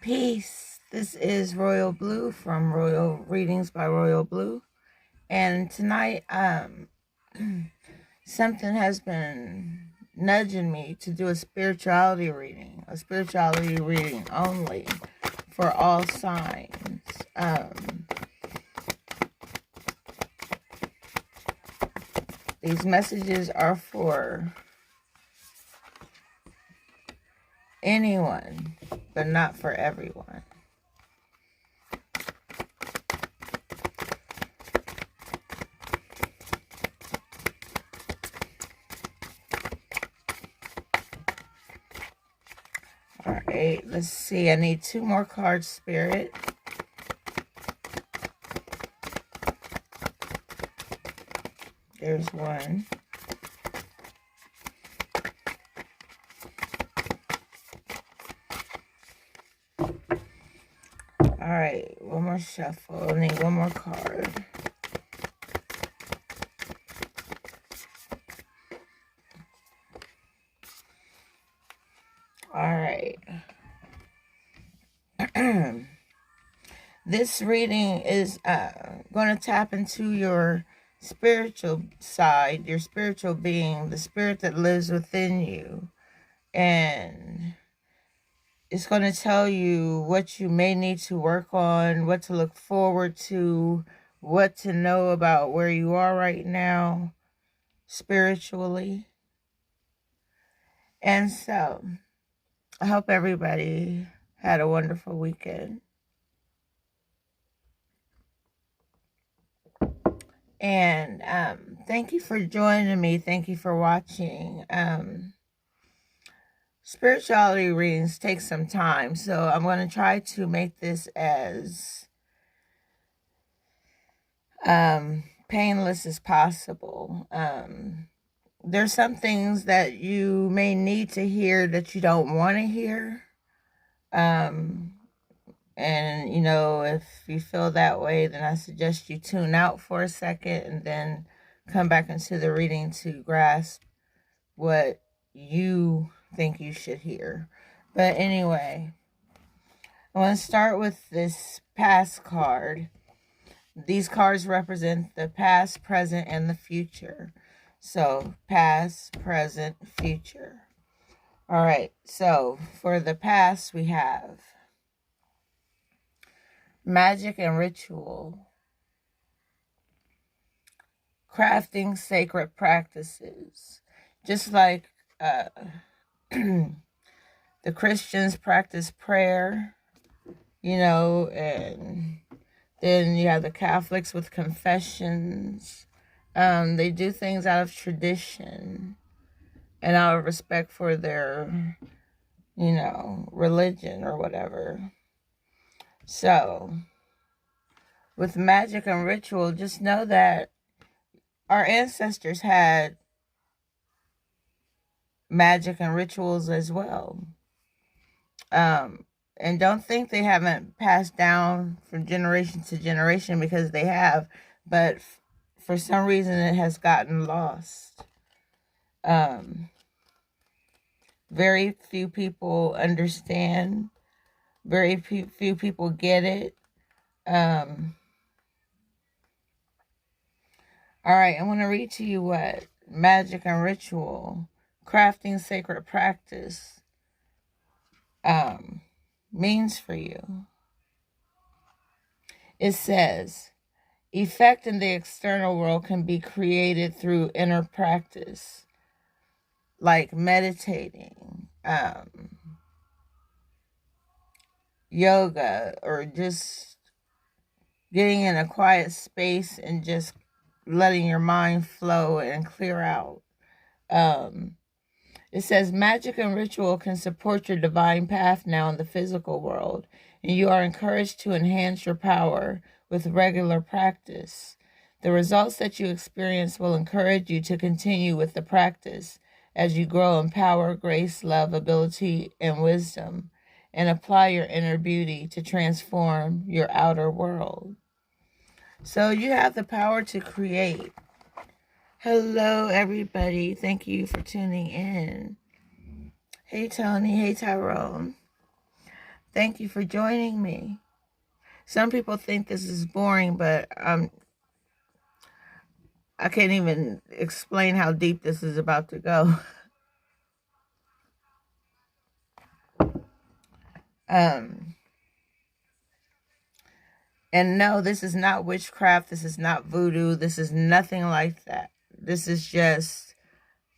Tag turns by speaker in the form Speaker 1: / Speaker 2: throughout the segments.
Speaker 1: Peace. This is Royal Blue from Royal Readings by Royal Blue. And tonight, something has been nudging me to do a spirituality reading only for all signs. These messages are for anyone, but not for everyone. All right, let's see. I need 2 more cards, Spirit. There's 1. All right, 1 more shuffle. I need 1 more card. All right. This reading is going to tap into your spiritual side, your spiritual being, the spirit that lives within you. And it's going to tell you what you may need to work on, what to look forward to, what to know about where you are right now spiritually. And so, I hope everybody had a wonderful weekend. And thank you for joining me. Thank you for watching. Spirituality readings take some time, so I'm going to try to make this as painless as possible. There's some things that you may need to hear that you don't want to hear. And, if you feel that way, then I suggest you tune out for a second and then come back into the reading to grasp what you think you should hear. But anyway, I want to start with this past card. These cards represent the past, present, and the future. So, past, present, future. All right, so for the past, we have magic and ritual, crafting sacred practices. Just like the Christians practice prayer, and then you have the Catholics with confessions. They do things out of tradition and out of respect for their, religion or whatever. So, with magic and ritual, just know that our ancestors had magic and rituals as well. And don't think they haven't passed down from generation to generation, because they have, but for some reason it has gotten lost. Very few people understand. Very few people get it. All right, I want to read to you what magic and ritual, crafting sacred practice, means for you. It says, effect in the external world can be created through inner practice, like meditating, yoga, or just getting in a quiet space and just letting your mind flow and clear out. It says magic and ritual can support your divine path now in the physical world, and you are encouraged to enhance your power with regular practice. The results that you experience will encourage you to continue with the practice as you grow in power, grace, love, ability, and wisdom, and apply your inner beauty to transform your outer world. So you have the power to create. Hello, everybody. Thank you for tuning in. Hey, Tony. Hey, Tyrone. Thank you for joining me. Some people think this is boring, but I can't even explain how deep this is about to go. And no, this is not witchcraft. This is not voodoo. This is nothing like that. This is just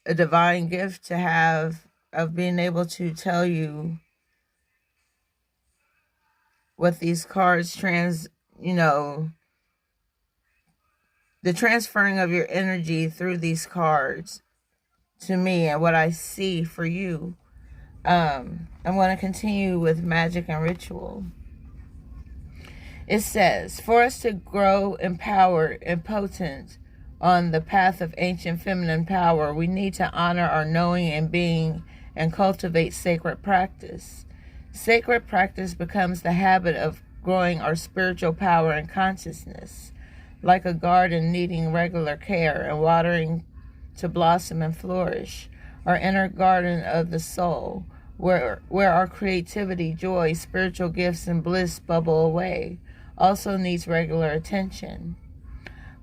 Speaker 1: a divine gift to have of being able to tell you what these cards the transferring of your energy through these cards to me and what I see for you. I'm going to continue with magic and ritual. It says, for us to grow empowered and potent on the path of ancient feminine power, we need to honor our knowing and being and cultivate sacred practice. Sacred practice becomes the habit of growing our spiritual power and consciousness, like a garden needing regular care and watering to blossom and flourish. Our inner garden of the soul, where our creativity, joy, spiritual gifts, and bliss bubble away, also needs regular attention.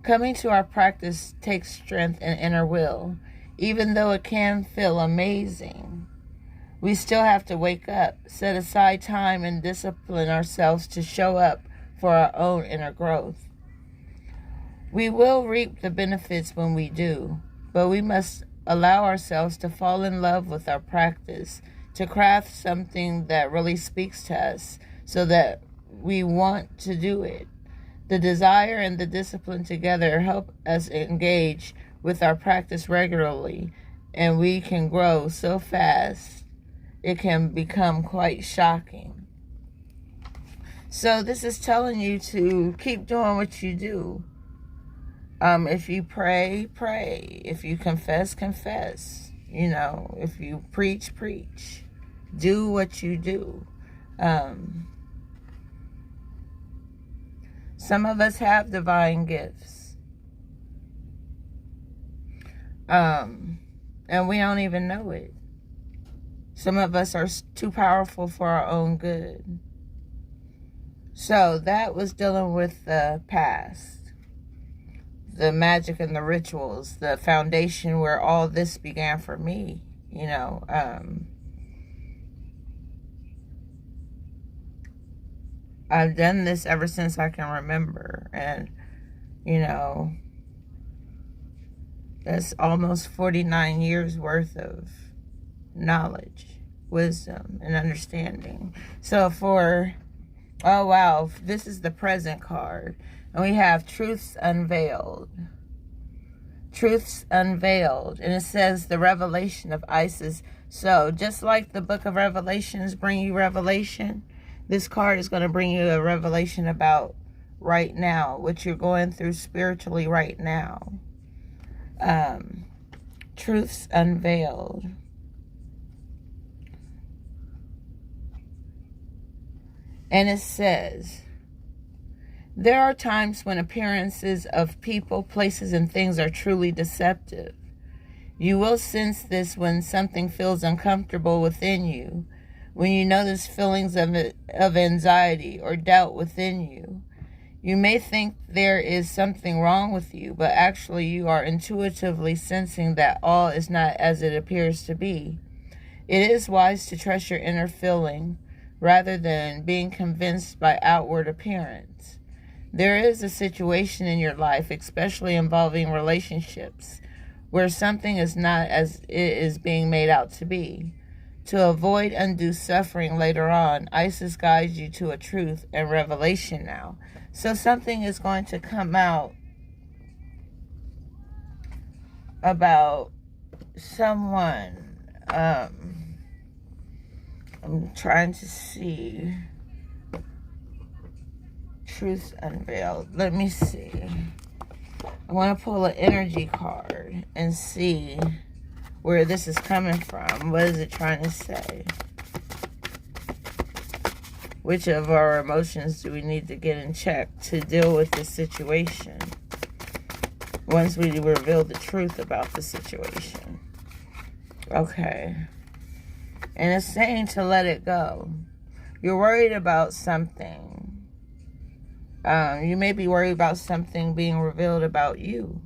Speaker 1: Coming to our practice takes strength and inner will. Even though it can feel amazing, we still have to wake up, set aside time, and discipline ourselves to show up for our own inner growth. We will reap the benefits when we do, but we must allow ourselves to fall in love with our practice, to craft something that really speaks to us so that we want to do it. The desire and the discipline together help us engage with our practice regularly, and we can grow so fast it can become quite shocking. So this is telling you to keep doing what you do. If you pray, pray. If you confess, confess. If you preach, preach. Do what you do. Some of us have divine gifts. And we don't even know it. Some of us are too powerful for our own good. So that was dealing with the past, the magic and the rituals, the foundation where all this began for me. I've done this ever since I can remember. And, that's almost 49 years worth of knowledge, wisdom, and understanding. So oh wow, this is the present card. And we have Truths Unveiled. Truths Unveiled. And it says the revelation of Isis. So just like the book of Revelations bring you revelation, this card is going to bring you a revelation about right now, what you're going through spiritually right now. Truths Unveiled. And it says, there are times when appearances of people, places, and things are truly deceptive. You will sense this when something feels uncomfortable within you, when you notice feelings of anxiety or doubt within you. You may think there is something wrong with you, but actually you are intuitively sensing that all is not as it appears to be. It is wise to trust your inner feeling rather than being convinced by outward appearance. There is a situation in your life, especially involving relationships, where something is not as it is being made out to be. To avoid undue suffering later on, Isis guides you to a truth and revelation now. So something is going to come out about someone. I'm trying to see. Truth Unveiled. Let me see. I want to pull an energy card and see where this is coming from. What is it trying to say? Which of our emotions do we need to get in check to deal with this situation once we reveal the truth about the situation? Okay. And it's saying to let it go. You're worried about something. You may be worried about something being revealed about you.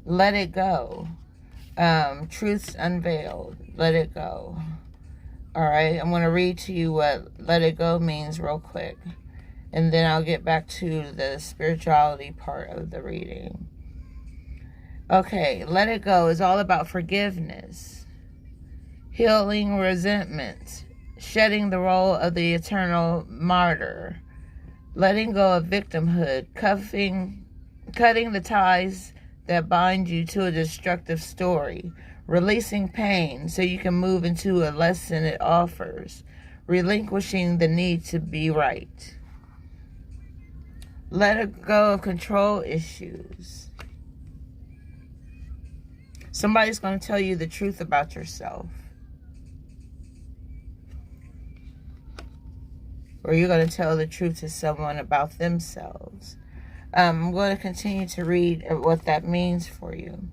Speaker 1: Let it go. Truths unveiled. Let it go. All right, I'm going to read to you what let it go means real quick. And then I'll get back to the spirituality part of the reading. Okay, let it go is all about forgiveness, healing resentment, shedding the role of the eternal martyr, letting go of victimhood, cutting the ties that bind you to a destructive story, releasing pain so you can move into a lesson it offers, relinquishing the need to be right. Let go of control issues. Somebody's going to tell you the truth about yourself. Or you're going to tell the truth to someone about themselves. I'm going to continue to read what that means for you.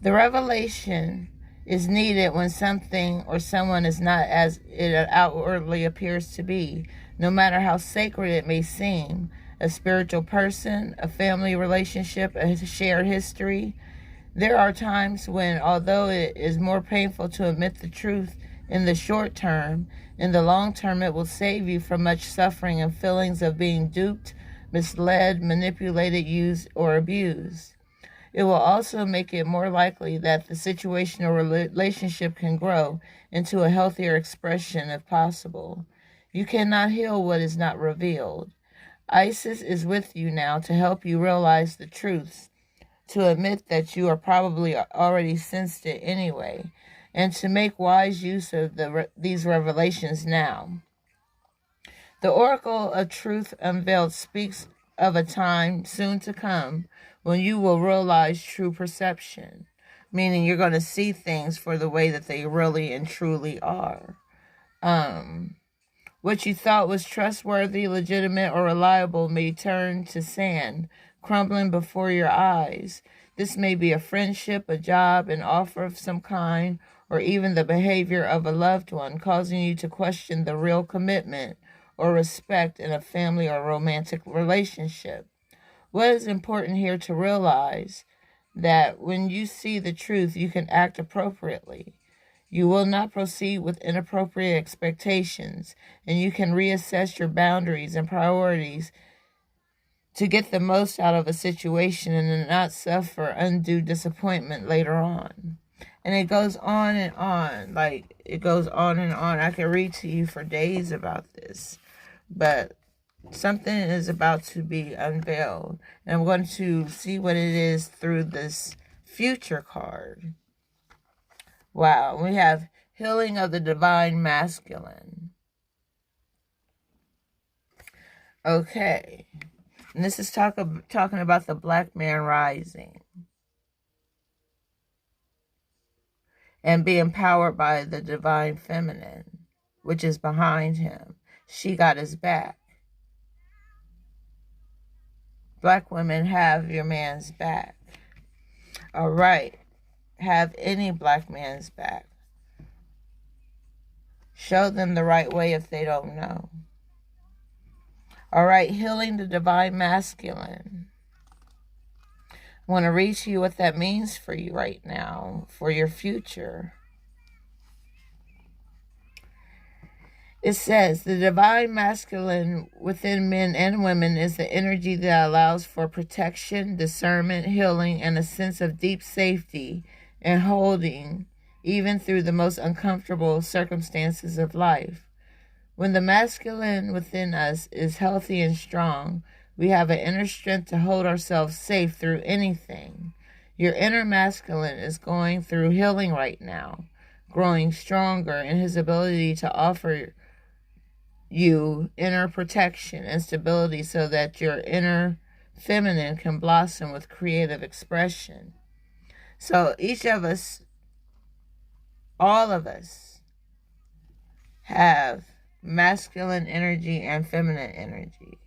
Speaker 1: The revelation is needed when something or someone is not as it outwardly appears to be, no matter how sacred it may seem. A spiritual person, a family relationship, a shared history. There are times when, although it is more painful to admit the truth in the short term, in the long term it will save you from much suffering and feelings of being duped, misled, manipulated, used, or abused. It will also make it more likely that the situation or relationship can grow into a healthier expression if possible. You cannot heal what is not revealed. Isis is with you now to help you realize the truths, to admit that you are probably already sensed it anyway, and to make wise use of these revelations now. The Oracle of Truth Unveiled speaks of a time soon to come when you will realize true perception, meaning you're going to see things for the way that they really and truly are. What you thought was trustworthy, legitimate, or reliable may turn to sand, crumbling before your eyes. This may be a friendship, a job, an offer of some kind, or even the behavior of a loved one, causing you to question the real commitment or respect in a family or romantic relationship. What is important here to realize that when you see the truth, you can act appropriately. You will not proceed with inappropriate expectations, and you can reassess your boundaries and priorities to get the most out of a situation and not suffer undue disappointment later on. And it goes on and on. Like, it goes on and on. I can read to you for days about this. But something is about to be unveiled. And I'm going to see what it is through this future card. Wow. We have healing of the divine masculine. Okay. And this is talking about the black man rising. And being powered by the divine feminine, which is behind him. She got his back. Black women, have your man's back. All right. Have any black man's back. Show them the right way if they don't know. All right. Healing the divine masculine. I want to read to you what that means for you right now, for your future. It says, the divine masculine within men and women is the energy that allows for protection, discernment, healing, and a sense of deep safety and holding, even through the most uncomfortable circumstances of life. When the masculine within us is healthy and strong, we have an inner strength to hold ourselves safe through anything. Your inner masculine is going through healing right now, growing stronger in his ability to offer you inner protection and stability so that your inner feminine can blossom with creative expression. So each of us, all of us, have masculine energy and feminine energy.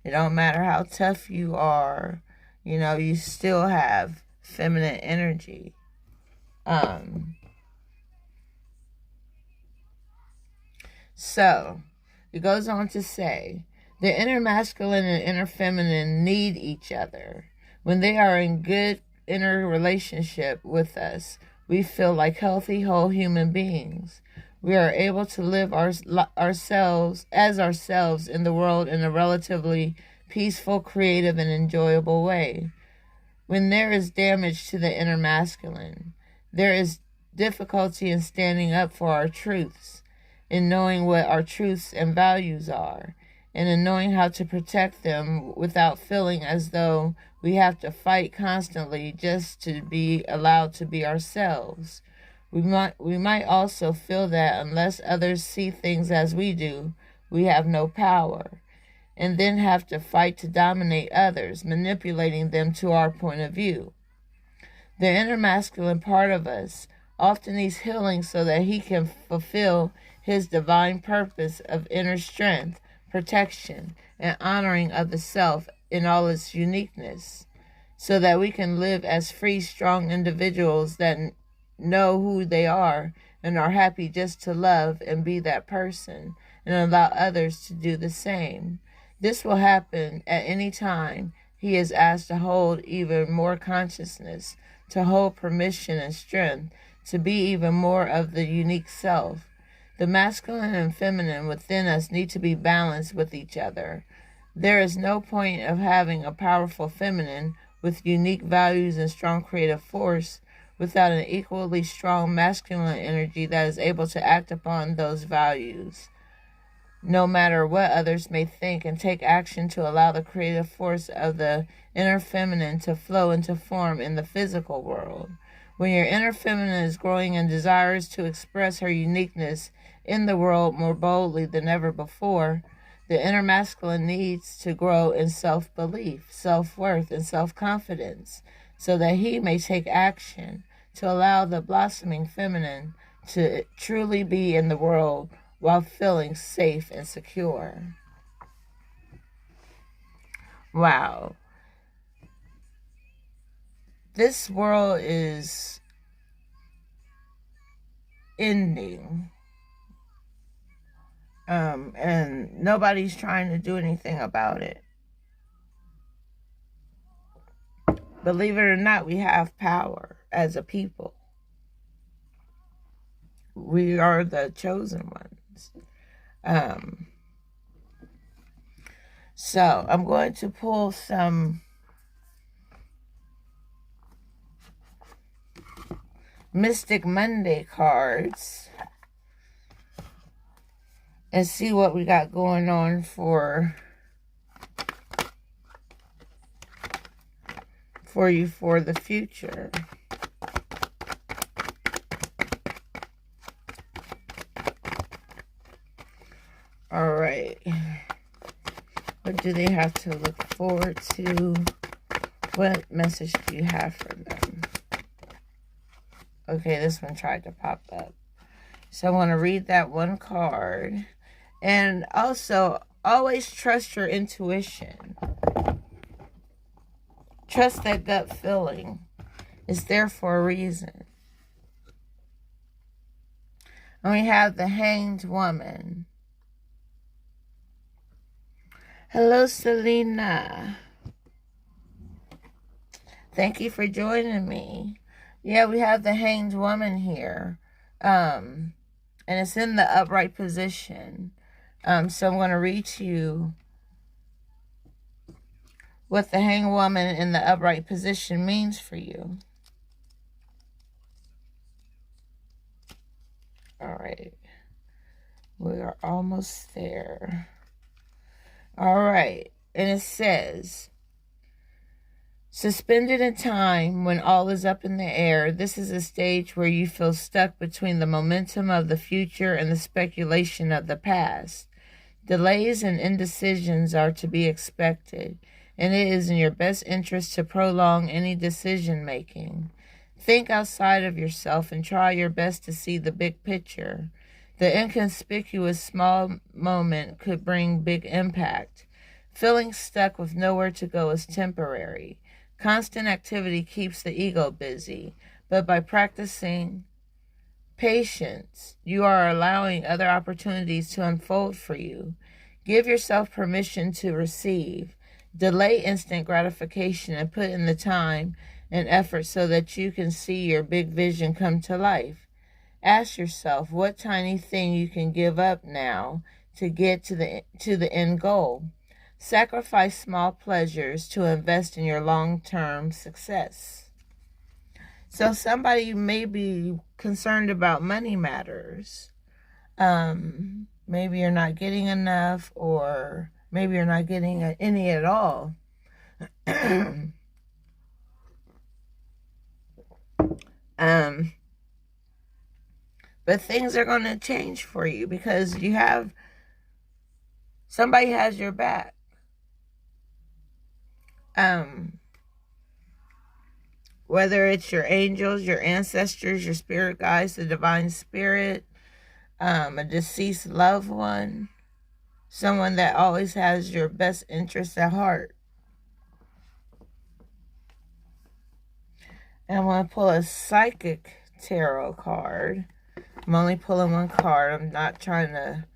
Speaker 1: It don't matter how tough you are, you still have feminine energy. So, it goes on to say, the inner masculine and inner feminine need each other. When they are in good inner relationship with us, we feel like healthy, whole human beings. We are able to live ourselves in the world in a relatively peaceful, creative, and enjoyable way. When there is damage to the inner masculine, there is difficulty in standing up for our truths, in knowing what our truths and values are, and in knowing how to protect them without feeling as though we have to fight constantly just to be allowed to be ourselves. We might also feel that unless others see things as we do, we have no power, and then have to fight to dominate others, manipulating them to our point of view. The inner masculine part of us often needs healing so that he can fulfill his divine purpose of inner strength, protection, and honoring of the self in all its uniqueness, so that we can live as free, strong individuals that know who they are and are happy just to love and be that person and allow others to do the same. This will happen at any time he is asked to hold even more consciousness, to hold permission and strength, to be even more of the unique self. The masculine and feminine within us need to be balanced with each other. There is no point of having a powerful feminine with unique values and strong creative force without an equally strong masculine energy that is able to act upon those values, no matter what others may think, and take action to allow the creative force of the inner feminine to flow into form in the physical world. When your inner feminine is growing and desires to express her uniqueness in the world more boldly than ever before, the inner masculine needs to grow in self-belief, self-worth, and self-confidence so that he may take action to allow the blossoming feminine to truly be in the world while feeling safe and secure. Wow. This world is ending. And nobody's trying to do anything about it. Believe it or not, we have power as a people. We are the chosen ones. So I'm going to pull some Mystic Monday cards and see what we got going on for you for the future. All right. What do they have to look forward to? What message do you have for them? Okay, this one tried to pop up. So I want to read that one card. And also, always trust your intuition. Trust that gut feeling. It's there for a reason. And we have the Hanged Woman. Hello, Selena. Thank you for joining me. Yeah, we have the Hanged Woman here. And it's in the upright position. So I'm going to read to you what the Hanged Woman in the upright position means for you. All right. We are almost there. All right. And it says, suspended in time when all is up in the air, this is a stage where you feel stuck between the momentum of the future and the speculation of the past. Delays and indecisions are to be expected, and it is in your best interest to prolong any decision-making. Think outside of yourself and try your best to see the big picture. The inconspicuous small moment could bring big impact. Feeling stuck with nowhere to go is temporary. Constant activity keeps the ego busy, But by practicing patience, you are allowing other opportunities to unfold for you. Give yourself permission to receive. Delay instant gratification and put in the time and effort so that you can see your big vision come to life. Ask yourself what tiny thing you can give up now to get to the end goal. Sacrifice small pleasures to invest in your long-term success. So somebody may be concerned about money matters. Maybe you're not getting enough, or maybe you're not getting any at all. But things are going to change for you because somebody has your back. Whether it's your angels, your ancestors, your spirit guides, the divine spirit, a deceased loved one, someone that always has your best interests at heart. And I'm going to pull a psychic tarot card. I'm only pulling one card. I'm not trying to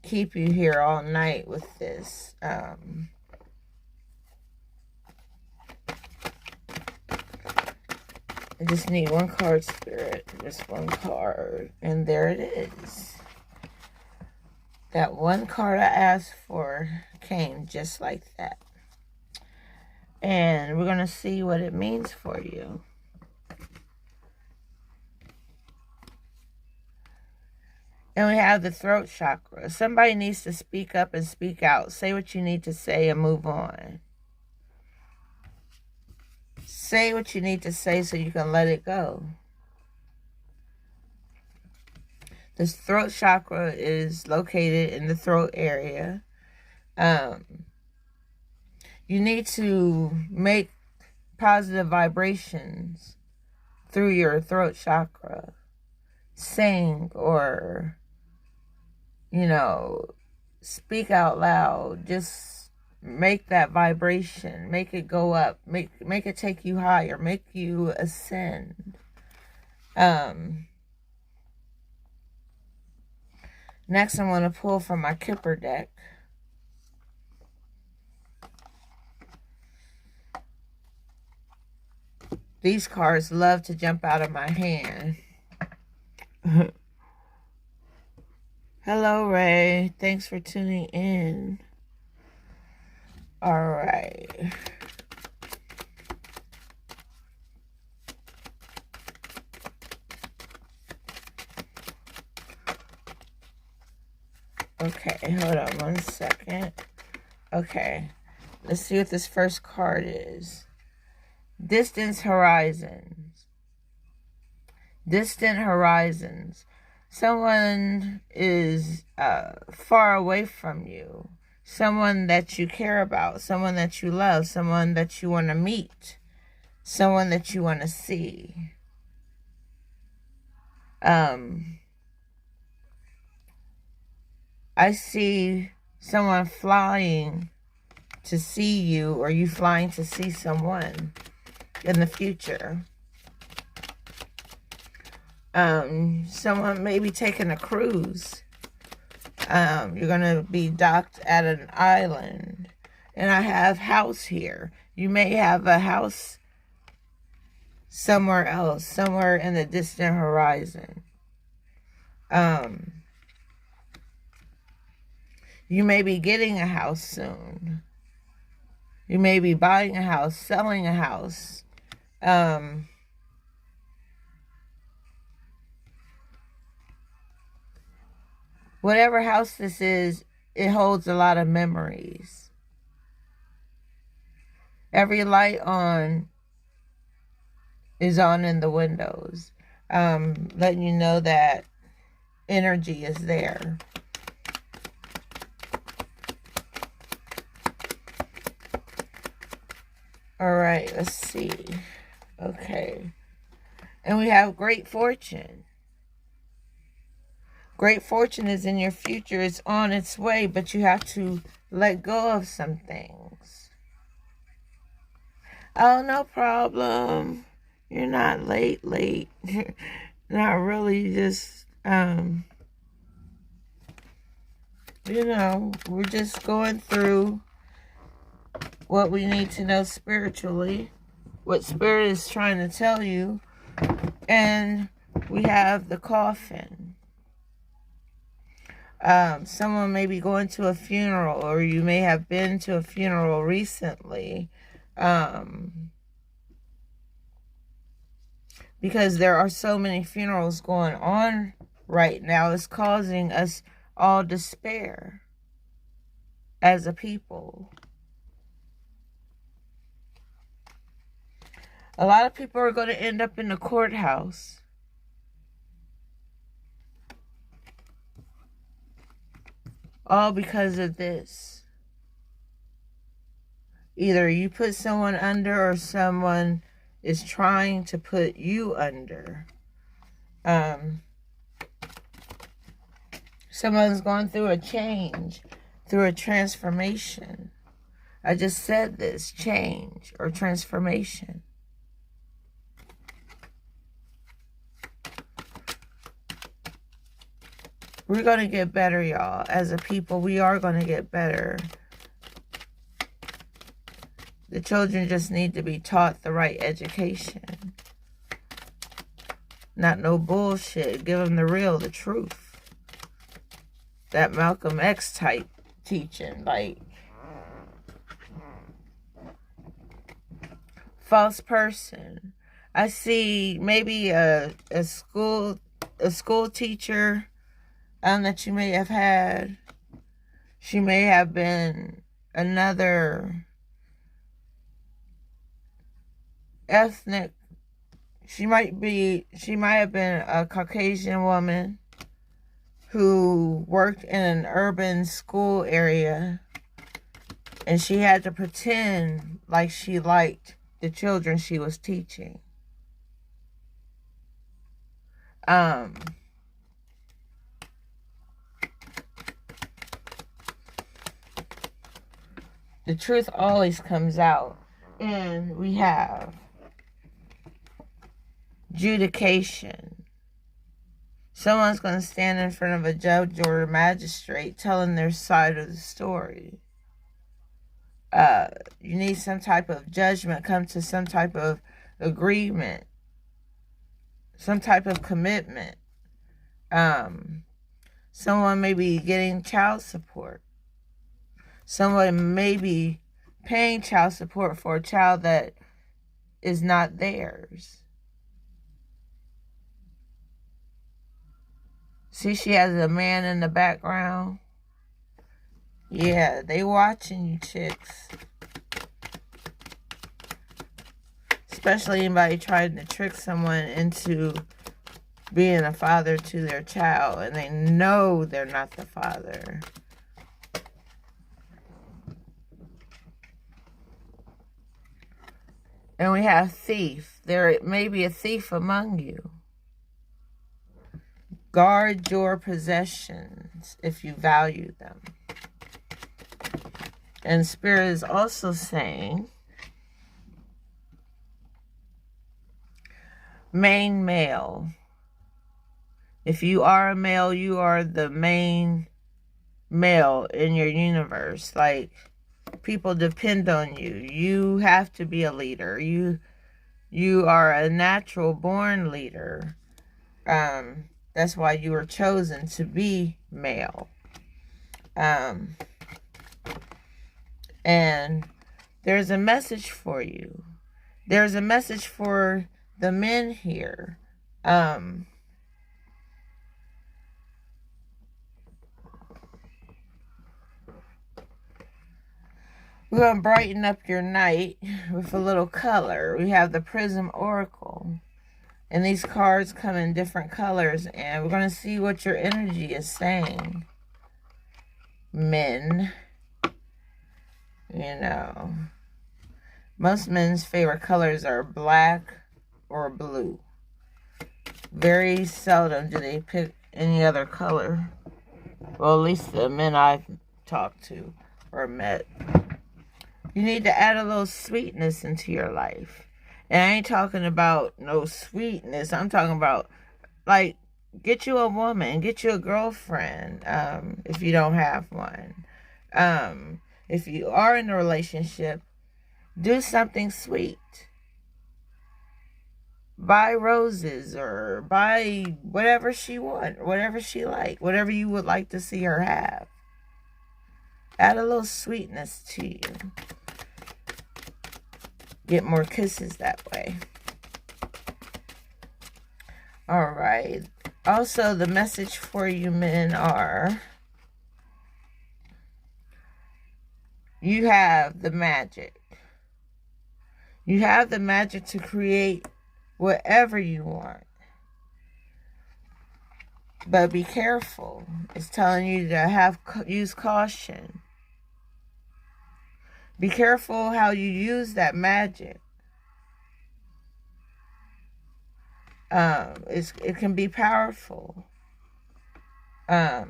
Speaker 1: keep you here all night with this. I just need one card, Spirit. Just one card. And there it is. That one card I asked for came just like that. And we're going to see what it means for you. And we have the throat chakra. Somebody needs to speak up and speak out. Say what you need to say and move on. Say what you need to say so you can let it go. This throat chakra is located in the throat area. You need to make positive vibrations through your throat chakra. Sing or, speak out loud. Just make that vibration. Make it go up. Make it take you higher. Make you ascend. Next, I'm going to pull from my Kipper deck. These cards love to jump out of my hand. Hello, Ray. Thanks for tuning in. All right. Okay, hold on one second. Okay, let's see what this first card is. Distant horizons. Distant horizons. Someone is far away from you. Someone that you care about. Someone that you love. Someone that you want to meet. Someone that you want to see. I see someone flying to see you, or you flying to see someone in the future. Someone may be taking a cruise. You're going to be docked at an island. And I have house here. You may have a house somewhere else, somewhere in the distant horizon. You may be getting a house soon. You may be buying a house, selling a house. Whatever house this is, it holds a lot of memories. Every light on is on in the windows, letting you know that energy is there. All right, let's see. Okay. And we have great fortune. Great fortune is in your future. It's on its way, but you have to let go of some things. Oh, no problem. You're not late. Not really, just, we're just going through what we need to know spiritually, what Spirit is trying to tell you, and we have the coffin. Someone may be going to a funeral, or you may have been to a funeral recently, because there are so many funerals going on right now. It's causing us all despair as a people. A lot of people are going to end up in the courthouse. All because of this. Either you put someone under, or someone is trying to put you under. Someone's going through a change, through a transformation. I just said this, change or transformation. We're going to get better, y'all. As a people, we are going to get better. The children just need to be taught the right education. Not no bullshit. Give them the real, the truth. That Malcolm X type teaching. Like, false person. I see maybe a school teacher that you may have had. She may have been another ethnic. She might have been a Caucasian woman who worked in an urban school area, and she had to pretend like she liked the children she was teaching. The truth always comes out. And we have adjudication. Someone's going to stand in front of a judge or a magistrate telling their side of the story. You need some type of judgment, come to some type of agreement, some type of commitment. Someone may be getting child support. Someone may be paying child support for a child that is not theirs. See, she has a man in the background. Yeah, they watching you chicks. Especially anybody trying to trick someone into being a father to their child, and they know they're not the father. And we have thief. There may be a thief among you. Guard your possessions if you value them. And Spirit is also saying, main male. If you are a male, you are the main male in your universe. Like, people depend on you. You have to be a leader. You are a natural born leader. That's why you were chosen to be male. And there's a message for you. There's a message for the men here. We're going to brighten up your night with a little color. We have the Prism Oracle. And these cards come in different colors. And we're going to see what your energy is saying. Men. You know. Most men's favorite colors are black or blue. Very seldom do they pick any other color. Well, at least the men I've talked to or met. You need to add a little sweetness into your life. And I ain't talking about no sweetness. I'm talking about, like, get you a woman, get you a girlfriend, if you don't have one. If you are in a relationship, do something sweet. Buy roses or buy whatever she wants, whatever she like, whatever you would like to see her have. Add a little sweetness to you. Get more kisses that way. All right. Also, the message for you men are, you have the magic. You have the magic to create whatever you want. But be careful. It's telling you to use caution. Be careful how you use that magic. It can be powerful. You're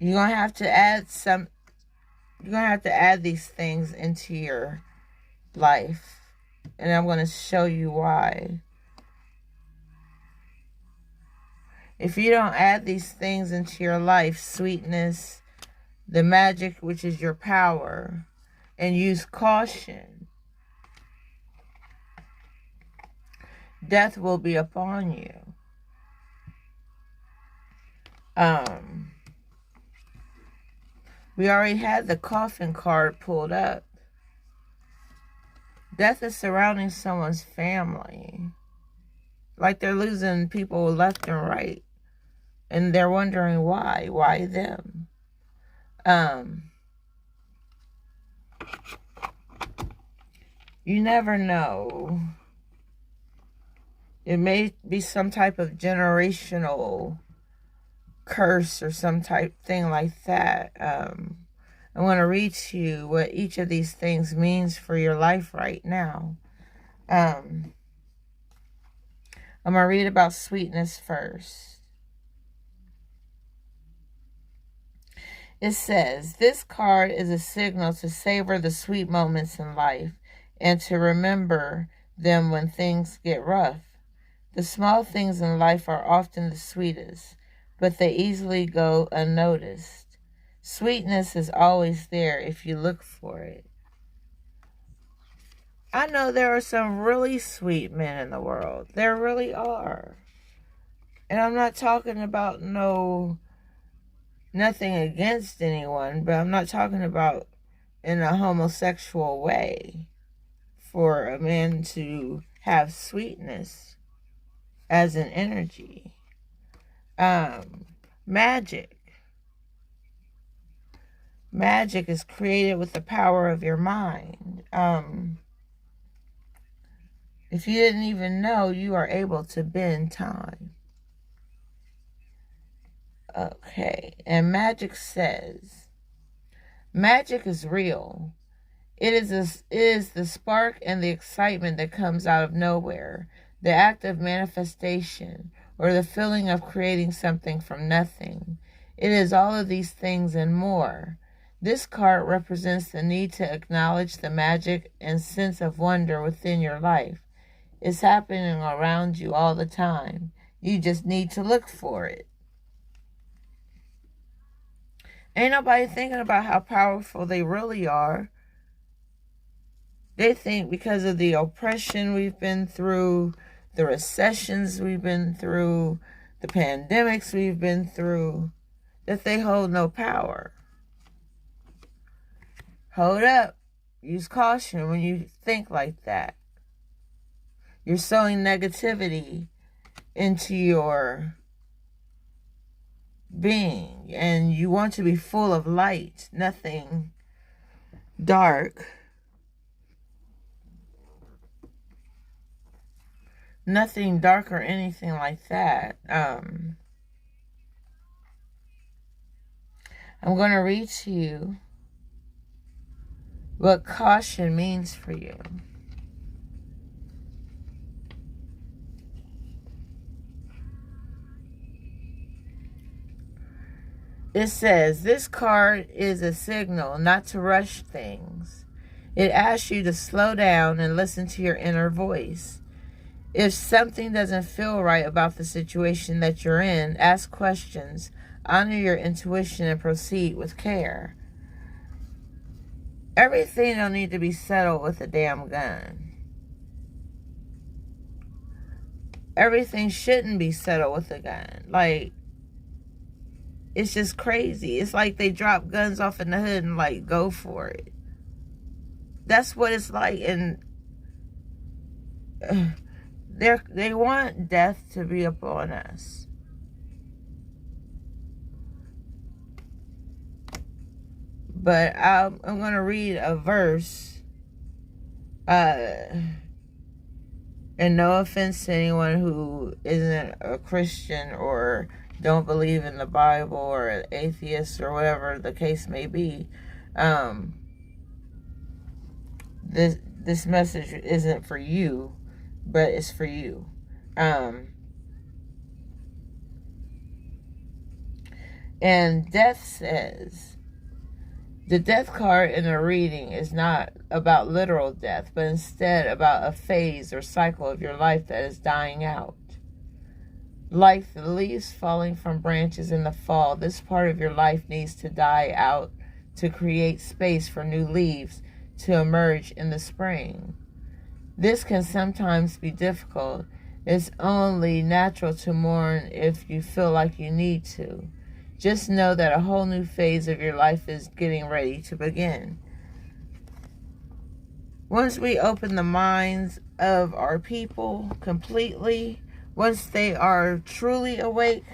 Speaker 1: gonna have to add these things into your life. And I'm gonna show you why. If you don't add these things into your life, sweetness, the magic, which is your power, and use caution, death will be upon you. We already had the coffin card pulled up. Death is surrounding someone's family. Like they're losing people left and right. And they're wondering why. Why them? You never know. It may be some type of generational curse or some type thing like that. I'm going to read to you what each of these things means for your life right now. I'm going to read about sweetness first. It says, this card is a signal to savor the sweet moments in life and to remember them when things get rough. The small things in life are often the sweetest, but they easily go unnoticed. Sweetness is always there if you look for it. I know there are some really sweet men in the world. There really are. And I'm not talking about nothing against anyone, but I'm not talking about in a homosexual way for a man to have sweetness as an energy. Magic. Magic is created with the power of your mind. If you didn't even know, you are able to bend time. Okay, and magic says, magic is real. It is the spark and the excitement that comes out of nowhere, the act of manifestation, or the feeling of creating something from nothing. It is all of these things and more. This card represents the need to acknowledge the magic and sense of wonder within your life. It's happening around you all the time. You just need to look for it. Ain't nobody thinking about how powerful they really are. They think because of the oppression we've been through, the recessions we've been through, the pandemics we've been through, that they hold no power. Hold up. Use caution when you think like that. You're sowing negativity into your being, and you want to be full of light, nothing dark. Nothing dark or anything like that. I'm going to read to you what caution means for you. It says, this card is a signal not to rush things. It asks you to slow down and listen to your inner voice. If something doesn't feel right about the situation that you're in, ask questions, honor your intuition, and proceed with care. Everything don't need to be settled with a damn gun. Everything shouldn't be settled with a gun. Like, it's just crazy. It's like they drop guns off in the hood and like, go for it. That's what it's like. And they want death to be upon us. But I'm going to read a verse. And no offense to anyone who isn't a Christian or don't believe in the Bible or an atheist or whatever the case may be. This message isn't for you, but it's for you. And Death says, the death card in a reading is not about literal death, but instead about a phase or cycle of your life that is dying out. Like the leaves falling from branches in the fall, this part of your life needs to die out to create space for new leaves to emerge in the spring. This can sometimes be difficult. It's only natural to mourn if you feel like you need to. Just know that a whole new phase of your life is getting ready to begin. Once we open the minds of our people completely, once they are truly awake,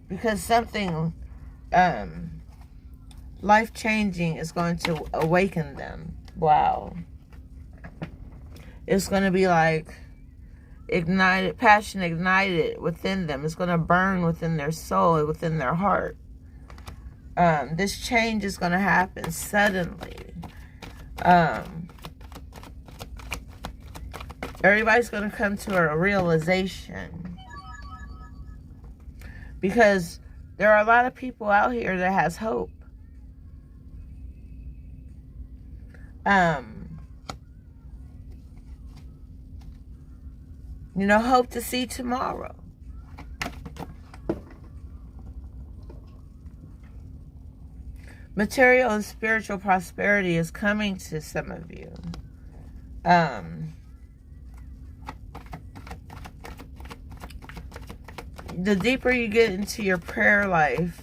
Speaker 1: because something life-changing is going to awaken them. Wow. It's going to be like ignited, passion ignited within them. It's going to burn within their soul, within their heart. This change is going to happen suddenly. Everybody's going to come to a realization. Because there are a lot of people out here that has hope. Hope to see tomorrow. Material and spiritual prosperity is coming to some of you. The deeper you get into your prayer life,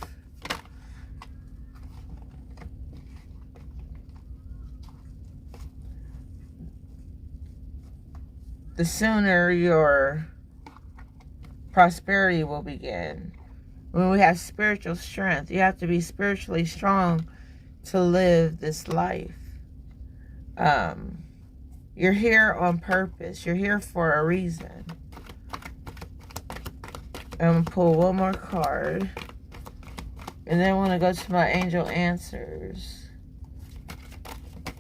Speaker 1: the sooner your prosperity will begin. When we have spiritual strength, you have to be spiritually strong to live this life. You're here on purpose. You're here for a reason. I'm going to pull one more card. And then I want to go to my angel answers.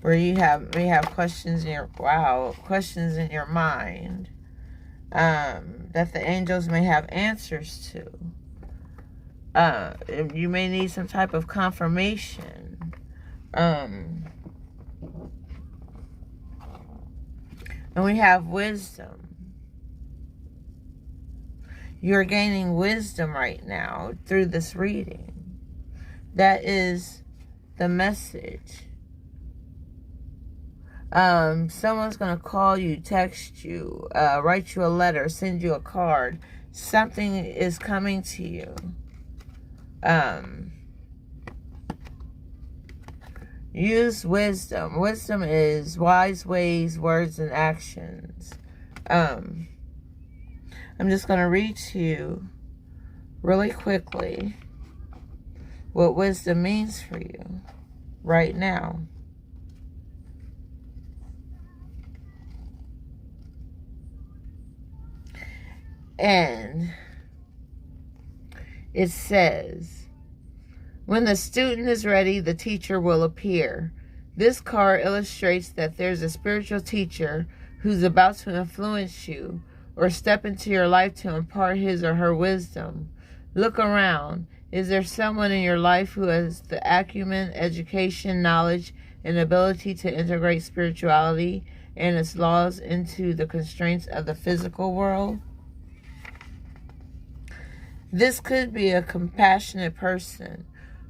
Speaker 1: Where you may have questions in your, questions in your mind. That the angels may have answers to. You may need some type of confirmation. And we have wisdom. You're gaining wisdom right now through this reading. That is the message. Someone's going to call you, text you, write you a letter, send you a card. Something is coming to you. Use wisdom. Wisdom is wise ways, words, and actions. I'm just going to read to you really quickly what wisdom means for you right now. And it says, when the student is ready, the teacher will appear. This card illustrates that there's a spiritual teacher who's about to influence you or step into your life to impart his or her wisdom. Look around. Is there someone in your life who has the acumen, education, knowledge, and ability to integrate spirituality and its laws into the constraints of the physical world? This could be a compassionate person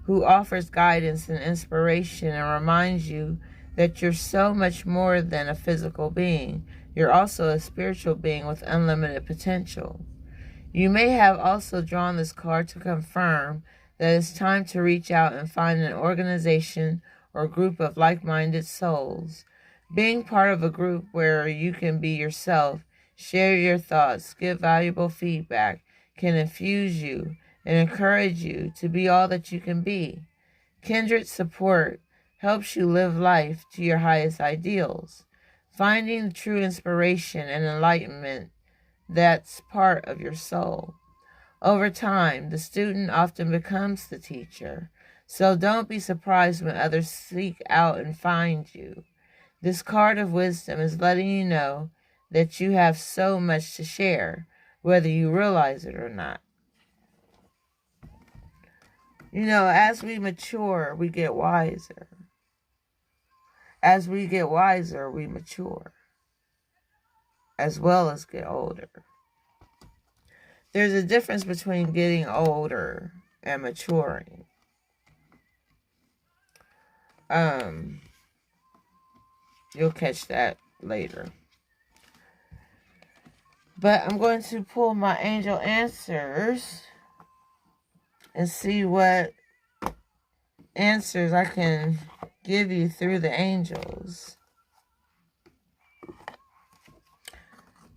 Speaker 1: who offers guidance and inspiration and reminds you that you're so much more than a physical being. You're also a spiritual being with unlimited potential. You may have also drawn this card to confirm that it's time to reach out and find an organization or group of like-minded souls. Being part of a group where you can be yourself, share your thoughts, give valuable feedback, can infuse you and encourage you to be all that you can be. Kindred support helps you live life to your highest ideals. Finding true inspiration and enlightenment, that's part of your soul. Over time, the student often becomes the teacher, so don't be surprised when others seek out and find you. This card of wisdom is letting you know that you have so much to share, whether you realize it or not. You know, as we mature, we get wiser. As we get wiser, we mature, as well as get older. There's a difference between getting older and maturing. You'll catch that later. But I'm going to pull my angel answers and see what answers I can give you through the angels.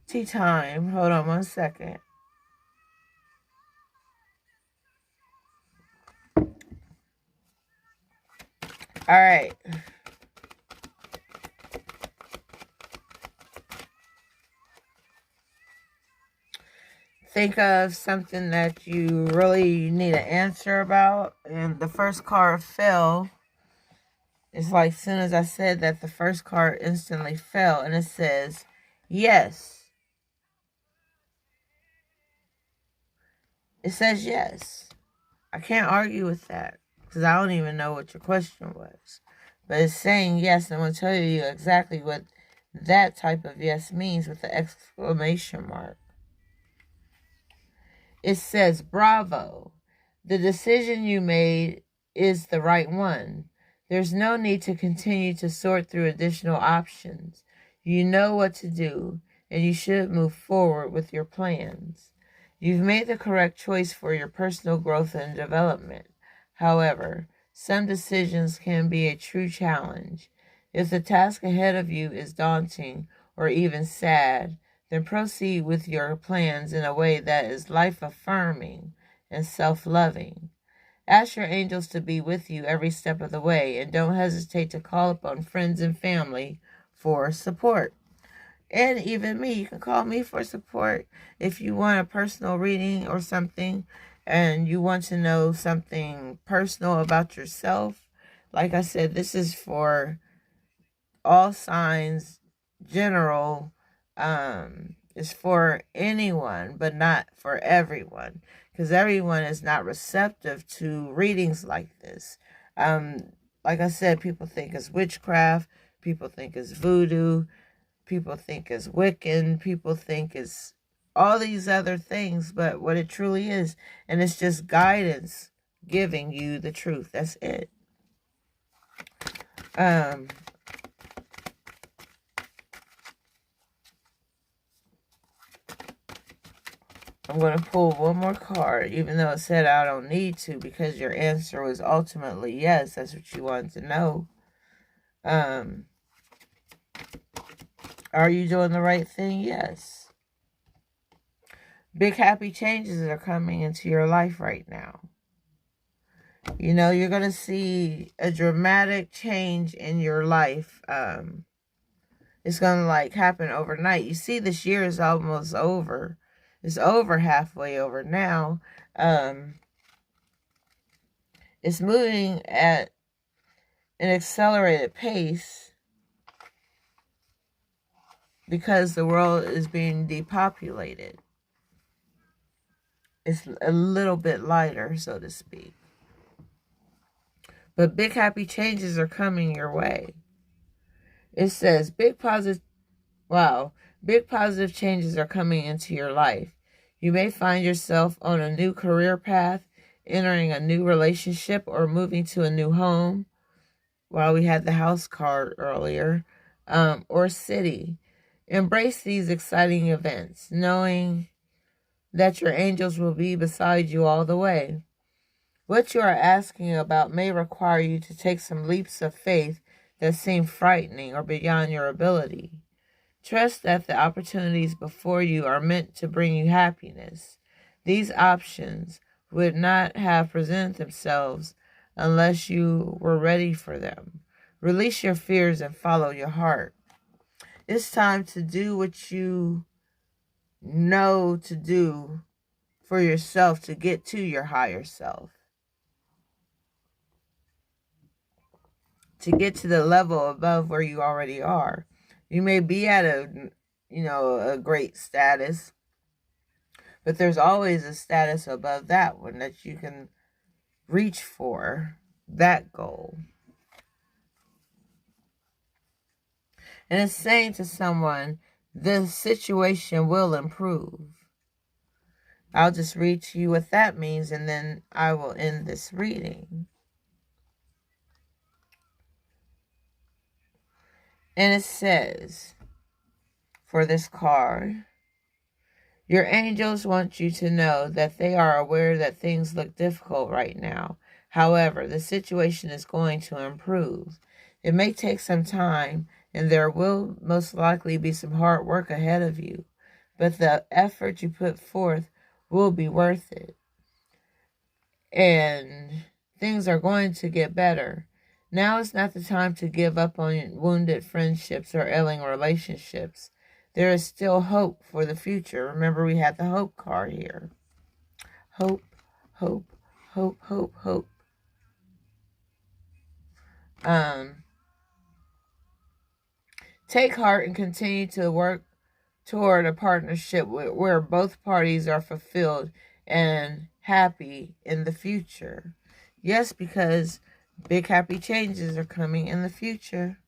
Speaker 1: Tea time. Hold on 1 second. All right. Think of something that you really need an answer about. And the first card fell. It's like as soon as I said that, the first card instantly fell. And it says, yes. It says yes. I can't argue with that because I don't even know what your question was. But it's saying yes. And I'm going to tell you exactly what that type of yes means with the exclamation mark. It says, bravo. The decision you made is the right one. There's no need to continue to sort through additional options. You know what to do, and you should move forward with your plans. You've made the correct choice for your personal growth and development. However, some decisions can be a true challenge. If the task ahead of you is daunting or even sad, then proceed with your plans in a way that is life-affirming and self-loving. Ask your angels to be with you every step of the way, and don't hesitate to call upon friends and family for support. And even me, you can call me for support if you want a personal reading or something, and you want to know something personal about yourself. Like I said, this is for all signs, general. It's for anyone, but not for everyone, because everyone is not receptive to readings like this. Like I said, people think it's witchcraft, people think it's voodoo, people think it's Wiccan, people think it's all these other things, but what it truly is, and it's just guidance giving you the truth. That's it. I'm going to pull one more card, even though it said I don't need to, because your answer was ultimately yes. That's what you wanted to know. Are you doing the right thing? Yes. Big happy changes are coming into your life right now. You know, you're going to see a dramatic change in your life. It's going to happen overnight. You see, this year is almost over. It's over halfway over now. It's moving at an accelerated pace because the world is being depopulated. it's a little bit lighter, so to speak. But big happy changes are coming your way. It says big positive changes are coming into your life. You may find yourself on a new career path, entering a new relationship, or moving to a new home. While we had the house card earlier, or city. Embrace these exciting events, knowing that your angels will be beside you all the way. What you are asking about may require you to take some leaps of faith that seem frightening or beyond your ability. Trust that the opportunities before you are meant to bring you happiness. These options would not have presented themselves unless you were ready for them. Release your fears and follow your heart. It's time to do what you know to do for yourself to get to your higher self. To get to the level above where you already are. You may be at a great status, but there's always a status above that one that you can reach for, that goal. And it's saying to someone, the situation will improve. I'll just read to you what that means, and then I will end this reading. And it says, for this card, your angels want you to know that they are aware that things look difficult right now. However, the situation is going to improve. It may take some time, and there will most likely be some hard work ahead of you, but the effort you put forth will be worth it. And things are going to get better. Now is not the time to give up on wounded friendships or ailing relationships. There is still hope for the future. Remember, we had the hope card here. Hope, hope, hope, hope, hope. Take heart and continue to work toward a partnership where both parties are fulfilled and happy in the future. Yes, because big happy changes are coming in the future.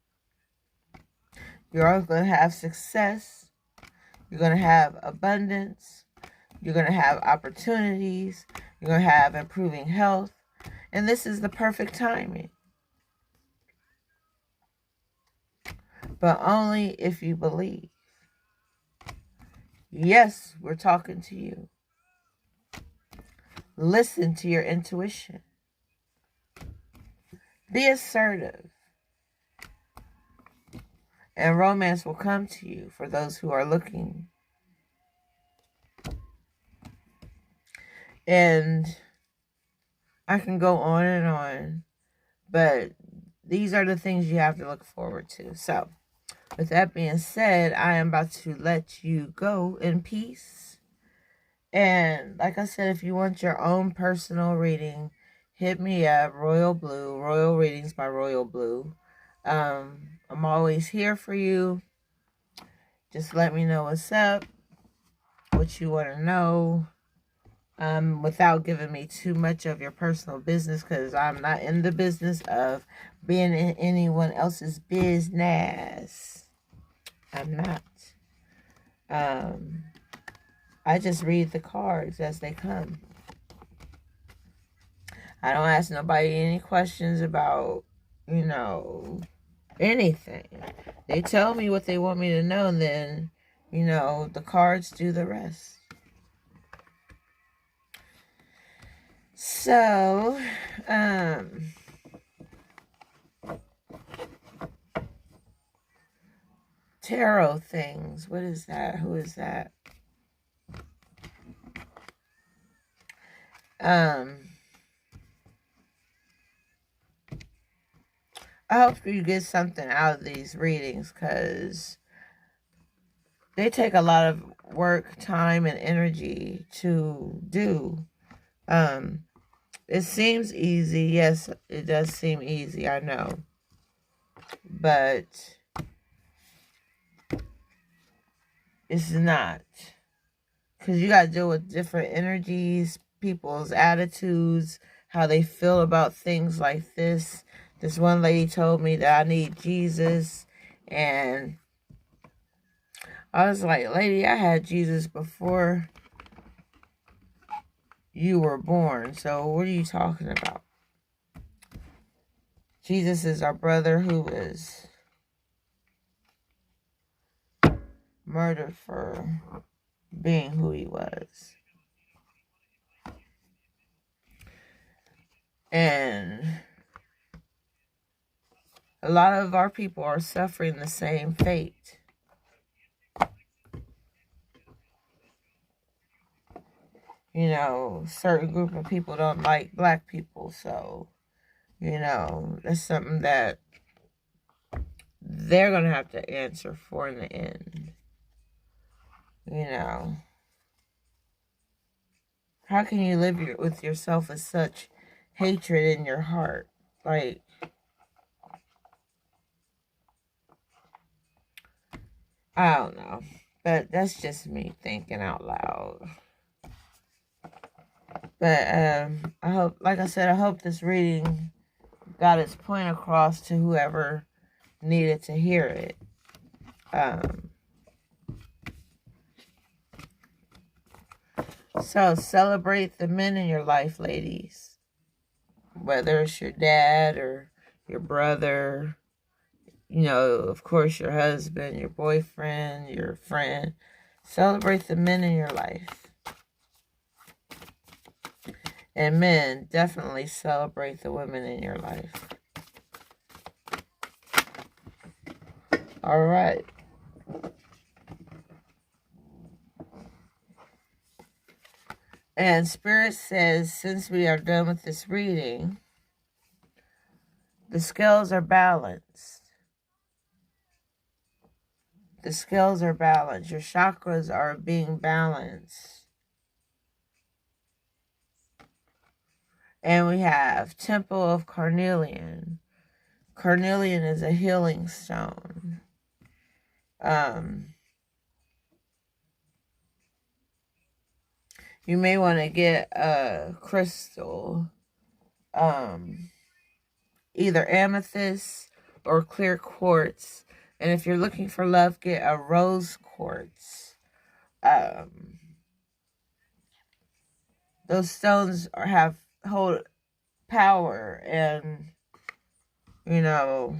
Speaker 1: You're all going to have success. You're going to have abundance. You're going to have opportunities. You're going to have improving health. And this is the perfect timing. But only if you believe. Yes, we're talking to you. Listen to your intuition. Be assertive. And romance will come to you for those who are looking. And I can go on and on, but these are the things you have to look forward to. So, with that being said, I am about to let you go in peace. And like I said, if you want your own personal reading, hit me up, Royal Blue, Royal Readings by Royal Blue. I'm always here for you. Just let me know what's up, what you want to know, without giving me too much of your personal business, because I'm not in the business of being in anyone else's business. I'm not. I just read the cards as they come. I don't ask nobody any questions about, anything. They tell me what they want me to know, and then, the cards do the rest. So, tarot things. What is that? Who is that? I hope you get something out of these readings, because they take a lot of work, time, and energy to do. It seems easy. Yes, it does seem easy, I know. But it's not. because you got to deal with different energies, people's attitudes, how they feel about things like this. This one lady told me that I need Jesus, and I was like, lady, I had Jesus before you were born, so what are you talking about? Jesus is our brother who was murdered for being who he was. And a lot of our people are suffering the same fate. You know, certain group of people don't like black people, so, you know, that's something that they're going to have to answer for in the end. You know, how can you live with yourself with such hatred in your heart? Like, I don't know. But that's just me thinking out loud. But I hope, like I said, I hope this reading got its point across to whoever needed to hear it. So celebrate the men in your life, ladies. Whether it's your dad or your brother, you know, of course, your husband, your boyfriend, your friend. Celebrate the men in your life. And men, definitely celebrate the women in your life. All right. And Spirit says, since we are done with this reading, the scales are balanced. The scales are balanced. Your chakras are being balanced. And we have Temple of Carnelian. Carnelian is a healing stone. You may want to get a crystal, either amethyst or clear quartz. And if you're looking for love, get a rose quartz. Those stones hold power, and, you know,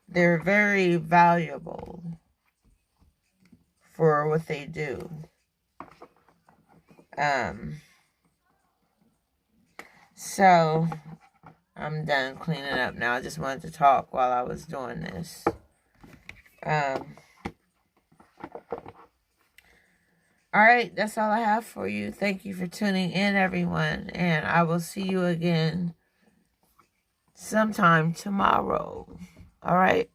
Speaker 1: they're very valuable for what they do. So I'm done cleaning up now. I just wanted to talk while I was doing this. All right, that's all I have for you. Thank you for tuning in, everyone, and I will see you again sometime tomorrow. All right?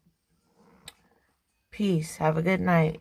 Speaker 1: Peace. Have a good night.